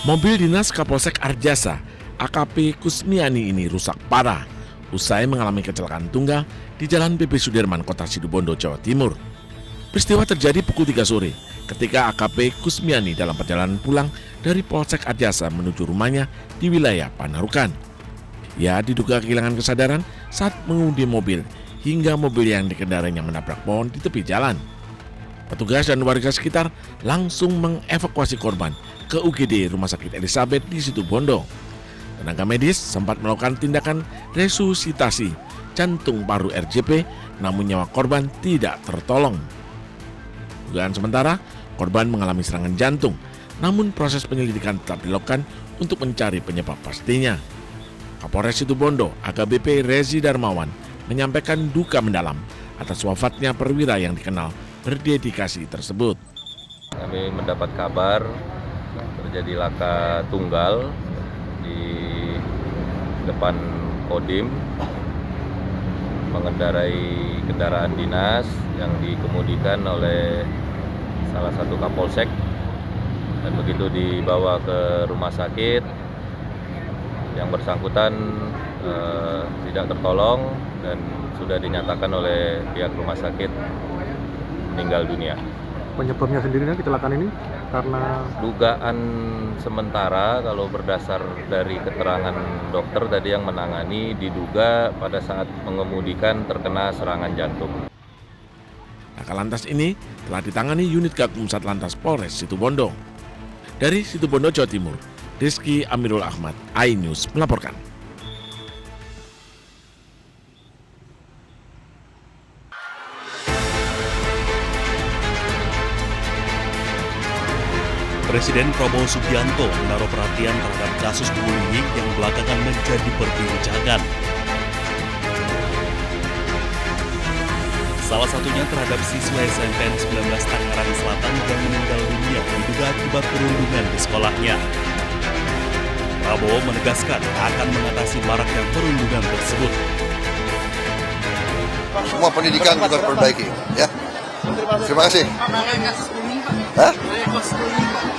Mobil dinas Kapolsek Arjasa, AKP Kusmiani ini rusak parah usai mengalami kecelakaan tunggal di Jalan PP Sudirman, Kota Situbondo, Jawa Timur. Peristiwa terjadi pukul 3 sore ketika AKP Kusmiani dalam perjalanan pulang dari Polsek Arjasa menuju rumahnya di wilayah Panarukan. Ia diduga kehilangan kesadaran saat mengemudi mobil hingga mobil yang dikendarainya menabrak pohon di tepi jalan. Petugas dan warga sekitar langsung mengevakuasi korban ke UGD Rumah Sakit Elizabeth di Situbondo. Tenaga medis sempat melakukan tindakan resusitasi jantung paru RJP, namun nyawa korban tidak tertolong. Dugaan sementara, korban mengalami serangan jantung, namun proses penyelidikan tetap dilakukan untuk mencari penyebab pastinya. Kapolres Situbondo, AKBP Rezi Darmawan, menyampaikan duka mendalam atas wafatnya perwira yang dikenal berdedikasi tersebut. Kami mendapat kabar terjadi laka tunggal di depan Kodim mengendarai kendaraan dinas yang dikemudikan oleh salah satu Kapolsek, dan begitu dibawa ke rumah sakit yang bersangkutan tidak tertolong dan sudah dinyatakan oleh pihak rumah sakit meninggal dunia. Penyebabnya sendirinya kecelakaan ini karena dugaan sementara kalau berdasar dari keterangan dokter tadi yang menangani, diduga pada saat mengemudikan terkena serangan jantung. Laka lantas ini telah ditangani unit Gakum Satlantas Polres Situbondo. Dari Situbondo, Jawa Timur, Rizky Amirul Ahmad, iNews melaporkan. Presiden Prabowo Subianto menaruh perhatian terhadap kasus bullying yang belakangan menjadi perbincangan. Salah satunya terhadap siswa SMPN 19 Tangerang Selatan yang meninggal dunia diduga akibat perundungan di sekolahnya. Prabowo menegaskan akan mengatasi maraknya perundungan tersebut. Semua pendidikan kita perbaiki, ya. Terima kasih. Hah?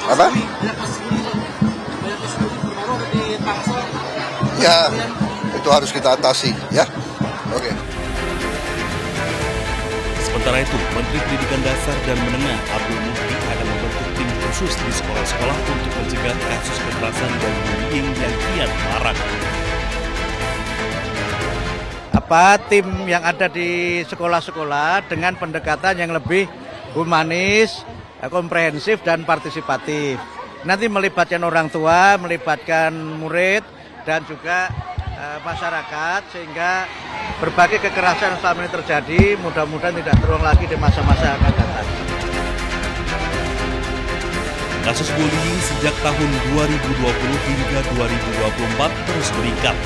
Apa? Ya, itu harus kita atasi, ya. Oke. Sementara itu, Menteri Pendidikan Dasar dan Menengah Abdul Muhyi akan membentuk tim khusus di sekolah-sekolah untuk mencegah kasus kekerasan dan bullying yang kian marak. Tim yang ada di sekolah-sekolah dengan pendekatan yang lebih humanis, komprehensif dan partisipatif. Nanti melibatkan orang tua, melibatkan murid dan juga masyarakat, sehingga berbagai kekerasan selama ini terjadi mudah-mudahan tidak terulang lagi di masa-masa akan datang. Kasus bullying sejak tahun 2020 hingga 2024 terus meningkat.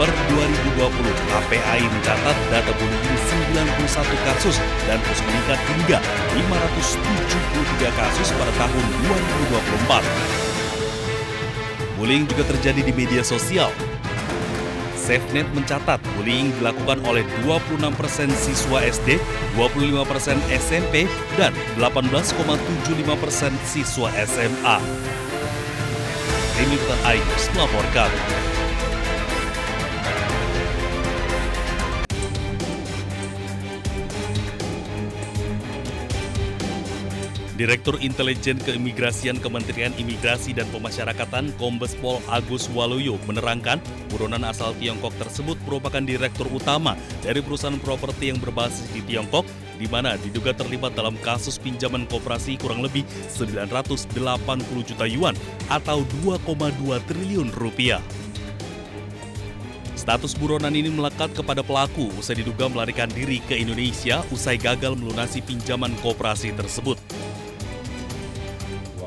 Per 2020, KPAI mencatat data bullying 91 kasus dan terus meningkat hingga 573 kasus pada tahun 2024. Bullying juga terjadi di media sosial. SafeNet mencatat bullying dilakukan oleh 26% siswa SD, 25% SMP, dan 18,75% siswa SMA. Tim Liputan iNews melaporkan. Direktur Intelijen Keimigrasian Kementerian Imigrasi dan Pemasyarakatan Kombes Pol Agus Waluyo menerangkan buronan asal Tiongkok tersebut merupakan direktur utama dari perusahaan properti yang berbasis di Tiongkok, di mana diduga terlibat dalam kasus pinjaman koperasi kurang lebih 980 juta yuan atau 2,2 triliun rupiah. Status buronan ini melekat kepada pelaku usai diduga melarikan diri ke Indonesia usai gagal melunasi pinjaman koperasi tersebut.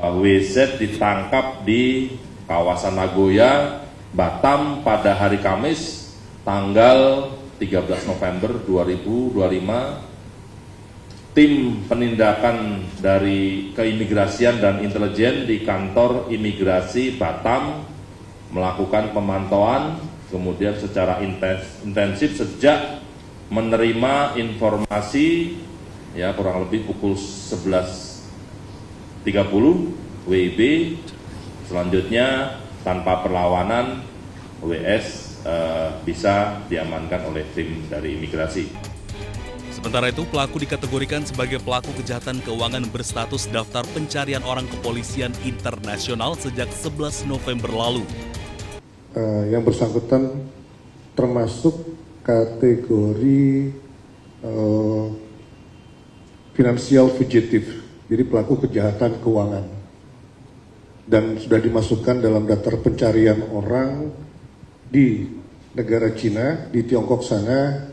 WZ ditangkap di kawasan Nagoya, Batam pada hari Kamis tanggal 13 November 2025. Tim penindakan dari Keimigrasian dan Intelijen di kantor imigrasi Batam melakukan pemantauan, kemudian secara intensif sejak menerima informasi ya kurang lebih pukul 11.30 WIB Selanjutnya, tanpa perlawanan, WS bisa diamankan oleh tim dari imigrasi. Sementara itu, pelaku dikategorikan sebagai pelaku kejahatan keuangan berstatus daftar pencarian orang kepolisian internasional sejak 11 November lalu. Yang bersangkutan termasuk kategori financial fugitive, jadi pelaku kejahatan keuangan, dan sudah dimasukkan dalam daftar pencarian orang di negara Cina, di Tiongkok sana.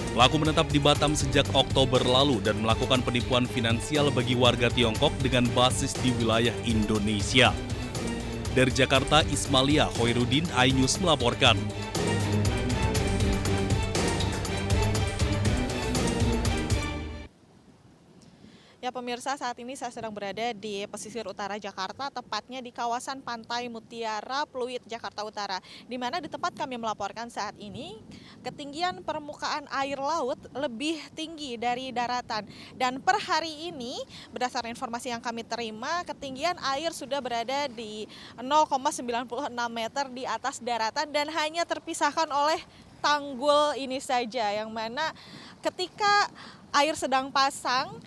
Pelaku menetap di Batam sejak Oktober lalu dan melakukan penipuan finansial bagi warga Tiongkok dengan basis di wilayah Indonesia. Dari Jakarta, Ismalia Khairuddin, iNews melaporkan. Ya pemirsa, saat ini saya sedang berada di pesisir utara Jakarta, tepatnya di kawasan Pantai Mutiara, Pluit, Jakarta Utara. Di mana di tempat kami melaporkan saat ini, ketinggian permukaan air laut lebih tinggi dari daratan. Dan per hari ini, berdasarkan informasi yang kami terima, ketinggian air sudah berada di 0,96 meter di atas daratan dan hanya terpisahkan oleh tanggul ini saja. Yang mana ketika air sedang pasang,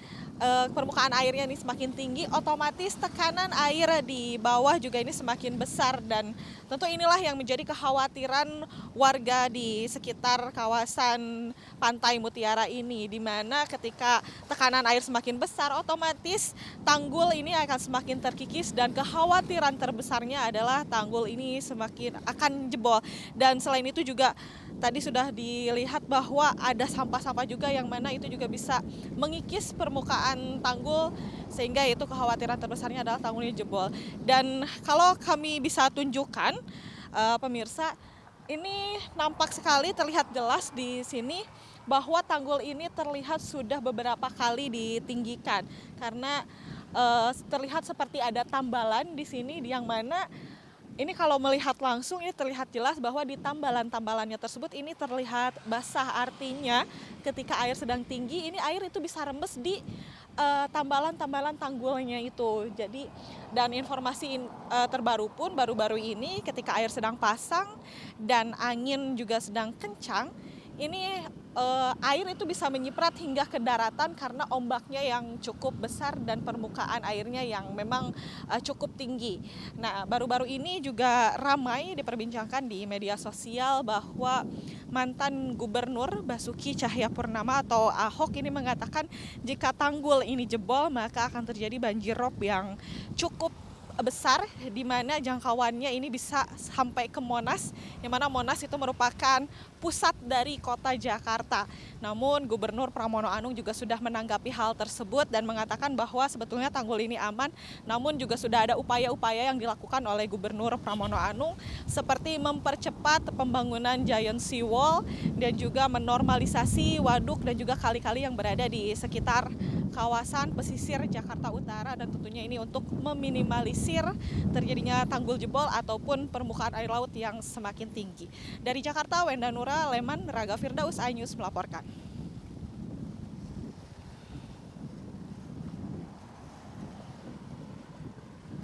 permukaan airnya ini semakin tinggi, otomatis tekanan air di bawah juga ini semakin besar, dan tentu inilah yang menjadi kekhawatiran warga di sekitar kawasan Pantai Mutiara ini, di mana ketika tekanan air semakin besar, otomatis tanggul ini akan semakin terkikis, dan kekhawatiran terbesarnya adalah tanggul ini semakin akan jebol. Dan selain itu juga tadi sudah dilihat bahwa ada sampah-sampah juga yang mana itu juga bisa mengikis permukaan tanggul, sehingga itu kekhawatiran terbesarnya adalah tanggulnya jebol. Dan kalau kami bisa tunjukkan pemirsa, ini nampak sekali, terlihat jelas di sini bahwa tanggul ini terlihat sudah beberapa kali ditinggikan, karena terlihat seperti ada tambalan di sini, yang mana ini kalau melihat langsung ini terlihat jelas bahwa di tambalan-tambalannya tersebut ini terlihat basah. Artinya ketika air sedang tinggi, ini air itu bisa rembes di tambalan-tambalan tanggulnya itu. Jadi, dan informasi terbaru pun baru-baru ini ketika air sedang pasang dan angin juga sedang kencang, ini air itu bisa menyiprat hingga ke daratan karena ombaknya yang cukup besar dan permukaan airnya yang memang cukup tinggi. Nah, baru-baru ini juga ramai diperbincangkan di media sosial bahwa mantan Gubernur Basuki Cahayapurnama atau Ahok ini mengatakan jika tanggul ini jebol maka akan terjadi banjirop yang cukup besar, di mana jangkauannya ini bisa sampai ke Monas, yang mana Monas itu merupakan pusat dari kota Jakarta. Namun Gubernur Pramono Anung juga sudah menanggapi hal tersebut dan mengatakan bahwa sebetulnya tanggul ini aman, namun juga sudah ada upaya-upaya yang dilakukan oleh Gubernur Pramono Anung seperti mempercepat pembangunan giant sea wall dan juga menormalisasi waduk dan juga kali-kali yang berada di sekitar kawasan pesisir Jakarta Utara, dan tentunya ini untuk meminimalisir terjadinya tanggul jebol ataupun permukaan air laut yang semakin tinggi. Dari Jakarta, Wenda Nura, Leman, Raga Firdaus, iNews melaporkan.